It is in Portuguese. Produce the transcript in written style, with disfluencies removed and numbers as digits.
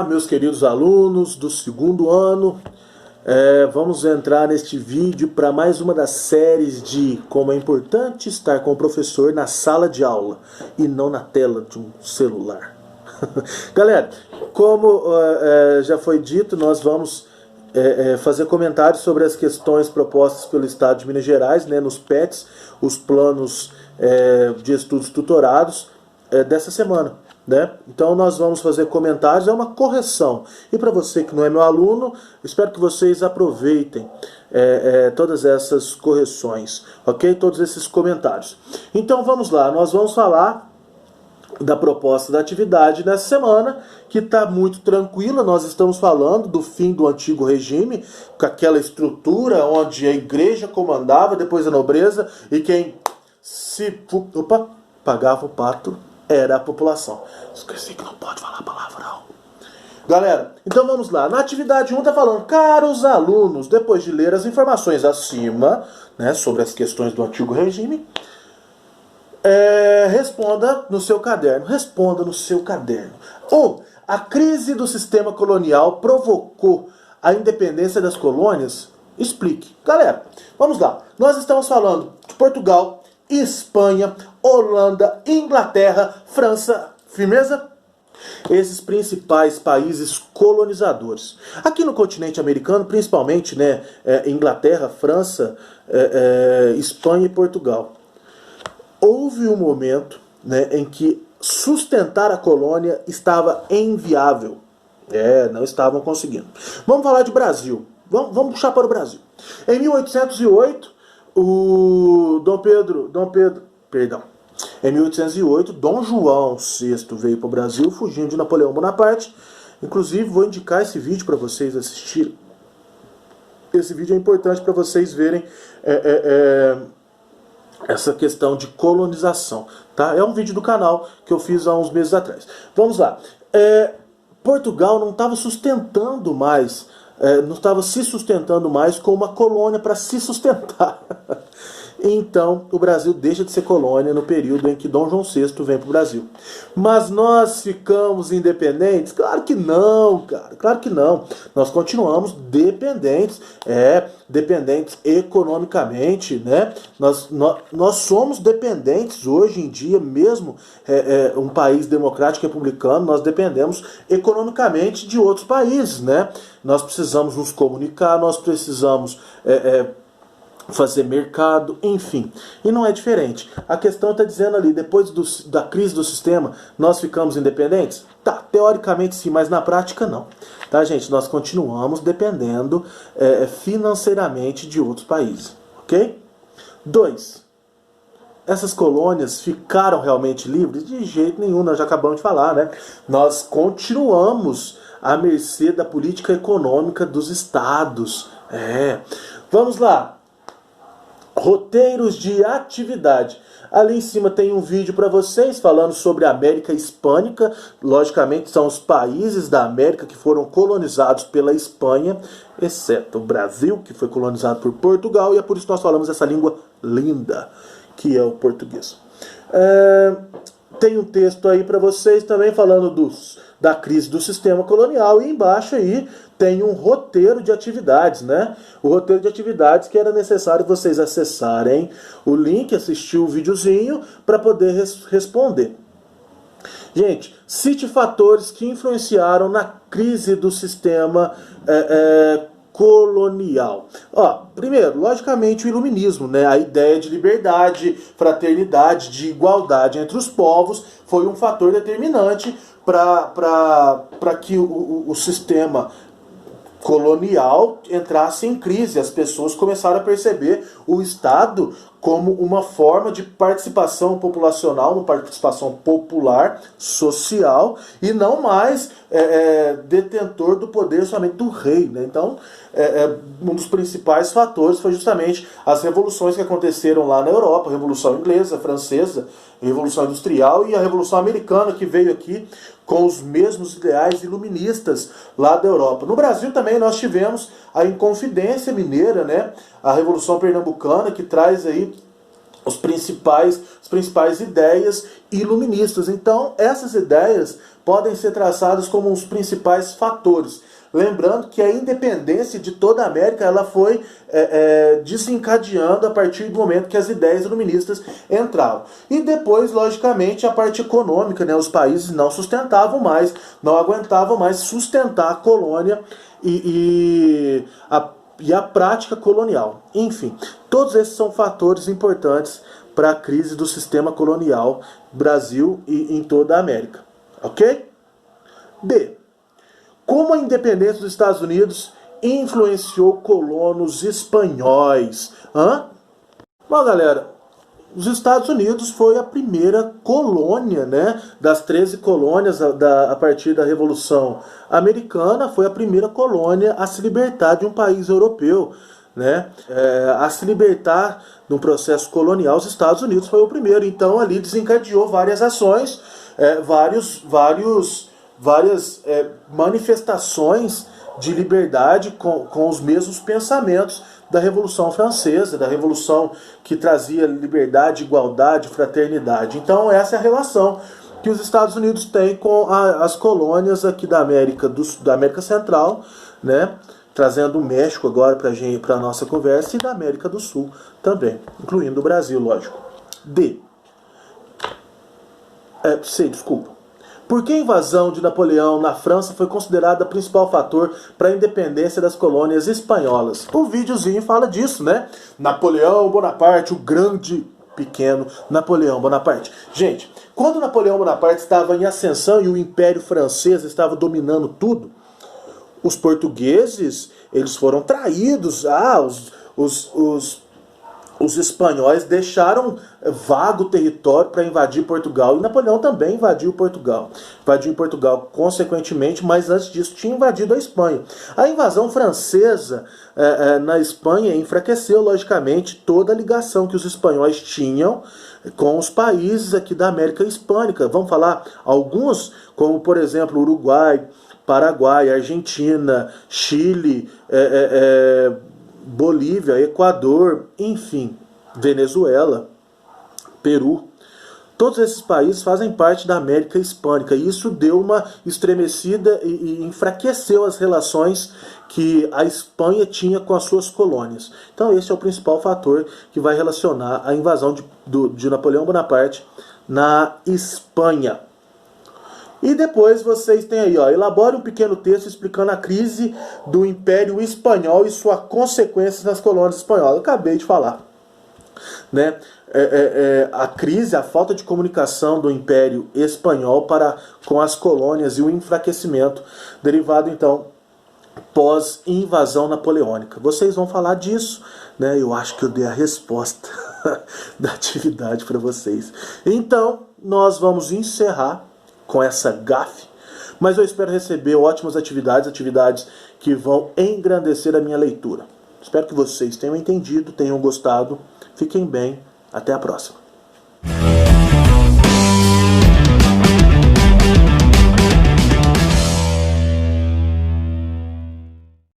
Meus queridos alunos do segundo ano, vamos entrar neste vídeo para mais uma das séries de como é importante estar com o professor na sala de aula e não na tela de um celular. Galera, como já foi dito, nós vamos fazer comentários sobre as questões propostas pelo Estado de Minas Gerais, né, nos PETs, os planos de estudos tutorados dessa semana. Né? Então nós vamos fazer comentários, é uma correção. E para você que não é meu aluno, espero que vocês aproveitem todas essas correções, ok? Todos esses comentários. Então vamos lá, nós vamos falar da proposta da atividade nessa semana, que está muito tranquila. Nós estamos falando do fim do antigo regime, com aquela estrutura onde a igreja comandava, depois a nobreza, e quem pagava o pato era a população. Esqueci que não pode falar palavrão. Galera, então vamos lá. Na atividade 1 está falando: caros alunos, depois de ler as informações acima, né, sobre as questões do antigo regime, responda no seu caderno. Responda no seu caderno. 1. A crise do sistema colonial provocou a independência das colônias? Explique. Galera, vamos lá. Nós estamos falando de Portugal, Espanha, Holanda, Inglaterra, França, firmeza? Esses principais países colonizadores. Aqui no continente americano, principalmente, né, Inglaterra, França, Espanha e Portugal. Houve um momento, né, em que sustentar a colônia estava inviável. Não estavam conseguindo. Vamos falar de Brasil. Vamos puxar para o Brasil. Em 1808, em 1808, Dom João VI veio para o Brasil fugindo de Napoleão Bonaparte. Inclusive, vou indicar esse vídeo para vocês assistirem. Esse vídeo é importante para vocês verem essa questão de colonização. Tá? É um vídeo do canal que eu fiz há uns meses atrás. Vamos lá. Portugal não estava sustentando mais, não estava se sustentando mais com uma colônia para se sustentar. Então, o Brasil deixa de ser colônia no período em que Dom João VI vem para o Brasil. Mas nós ficamos independentes? Claro que não, cara. Claro que não. Nós continuamos dependentes. Dependentes economicamente, né? Nós somos dependentes hoje em dia, mesmo um país democrático republicano, nós dependemos economicamente de outros países, né? Nós precisamos nos comunicar, nós precisamos fazer mercado, enfim. E não é diferente. A questão está dizendo ali, depois da crise do sistema, nós ficamos independentes? Tá, teoricamente sim, mas na prática não. Tá, gente? Nós continuamos dependendo financeiramente de outros países. Ok? 2. Essas colônias ficaram realmente livres? De jeito nenhum, nós já acabamos de falar, né? Nós continuamos à mercê da política econômica dos estados. Vamos lá. Roteiros de atividade. Ali em cima tem um vídeo para vocês falando sobre a América Hispânica. Logicamente são os países da América que foram colonizados pela Espanha, exceto o Brasil, que foi colonizado por Portugal, e é por isso que nós falamos essa língua linda, que é o português. Tem um texto aí para vocês também falando da crise do sistema colonial, e embaixo aí tem um roteiro de atividades, né? O roteiro de atividades que era necessário vocês acessarem o link, assistir o videozinho para poder responder. Gente, cite fatores que influenciaram na crise do sistema colonial. Primeiro, logicamente, o iluminismo, né? A ideia de liberdade, fraternidade, de igualdade entre os povos foi um fator determinante para que o sistema colonial entrasse em crise. As pessoas começaram a perceber o Estado como uma forma de participação populacional, uma participação popular, social, e não mais detentor do poder somente do rei, né? Então, um dos principais fatores foi justamente as revoluções que aconteceram lá na Europa, a Revolução Inglesa, a Francesa, a Revolução Industrial e a Revolução Americana, que veio aqui com os mesmos ideais iluministas lá da Europa. No Brasil também nós tivemos a Inconfidência Mineira, né? A Revolução Pernambucana, que traz aí as principais ideias iluministas. Então, essas ideias podem ser traçados como os principais fatores. Lembrando que a independência de toda a América ela foi desencadeando a partir do momento que as ideias iluministas entravam. E depois, logicamente, a parte econômica, né? Os países não sustentavam mais, não aguentavam mais sustentar a colônia e a prática colonial. Enfim, todos esses são fatores importantes para a crise do sistema colonial Brasil e em toda a América. Ok? B. Como a independência dos Estados Unidos influenciou colonos espanhóis? Bom, galera, os Estados Unidos foi a primeira colônia, né? Das 13 colônias a partir da Revolução Americana, foi a primeira colônia a se libertar de um país europeu, né? A se libertar de um processo colonial. Os Estados Unidos foi o primeiro, então ali desencadeou várias ações, várias manifestações de liberdade com os mesmos pensamentos da Revolução Francesa, da Revolução que trazia liberdade, igualdade, fraternidade. Então essa é a relação que os Estados Unidos têm com as colônias aqui da América Central, né? Trazendo o México agora para a nossa conversa, e da América do Sul também, incluindo o Brasil, lógico. Desculpa. Por que a invasão de Napoleão na França foi considerada o principal fator para a independência das colônias espanholas? O videozinho fala disso, né? Napoleão Bonaparte, o grande, pequeno Napoleão Bonaparte. Gente, quando Napoleão Bonaparte estava em ascensão e o Império Francês estava dominando tudo, os portugueses, eles foram traídos. Os espanhóis deixaram vago território para invadir Portugal. E Napoleão também invadiu Portugal. Invadiu Portugal consequentemente, mas antes disso tinha invadido a Espanha. A invasão francesa na Espanha enfraqueceu, logicamente, toda a ligação que os espanhóis tinham com os países aqui da América Hispânica. Vamos falar alguns, como por exemplo Uruguai, Paraguai, Argentina, Chile, Bolívia, Equador, enfim, Venezuela, Peru. Todos esses países fazem parte da América Hispânica e isso deu uma estremecida e enfraqueceu as relações que a Espanha tinha com as suas colônias. Então esse é o principal fator que vai relacionar a invasão de Napoleão Bonaparte na Espanha. E depois vocês têm aí, elabore um pequeno texto explicando a crise do Império Espanhol e sua consequência nas colônias espanholas. Eu acabei de falar, né? A crise, a falta de comunicação do Império Espanhol com as colônias e o enfraquecimento derivado, então, pós-invasão napoleônica. Vocês vão falar disso, né? Eu acho que eu dei a resposta da atividade para vocês. Então, nós vamos encerrar com essa gafe, mas eu espero receber ótimas atividades que vão engrandecer a minha leitura. Espero que vocês tenham entendido, tenham gostado. Fiquem bem, até a próxima.